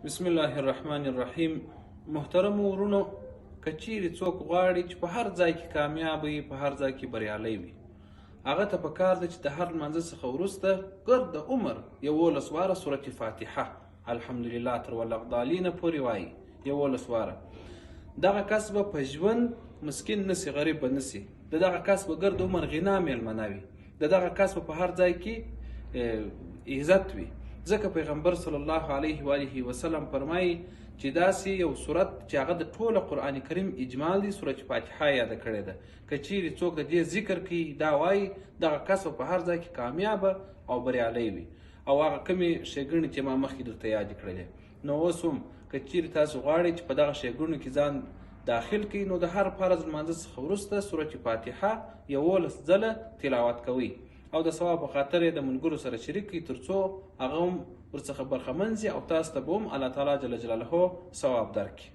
بسم الله الرحمن الرحیم. محترم ورونو، که چیرې څوک غواړي چې په هر ځای کې کامیاب وي، په هر ځای کې بریالی وي، هغه ته پکار ده چې د هر لمانځه څخه وروسته ګرد عمر 11 واره سورة فاتحه الحمدلله تر والأقدالین پورې وایي. 11 واره. دغه کس به په ژوند مسکین نسی، غریب به نسی. د دغه کس به ګرد عمر غنا میلمنه وي. د دغه کس به په هر ځای کې عزت وي. ځکه پیغمبر صلی الله علیه و آله وسلم فرمایي چې داسې یو صورت چې هغه د ټوله قرآن کریم اجمال دی، سورة فاتحه یاده کړې ده. که چیرې څوک د دې ذکر کوي، دا وایي، دغه کس په هر ځای کې کامیابه او بریالی وي. او هغه کومې ښېګڼې چې ما مخکې درته یادې کړلې. نو اوس هم که چیرې تاسو غواړئ چې په دغه ښېګڼو کې ځان داخل کړئ، نو د هر فرض لمانځه څخه وروسته سورة فاتحه 11 ځله تلاوت کوئ او د ثواب په خاطر یې د ملګرو سره شریک کړئ، تر څو هغه هم ورڅخه برخمن شي او تاسو ته به هم الله تعالی جل جلاله ثواب درکړي.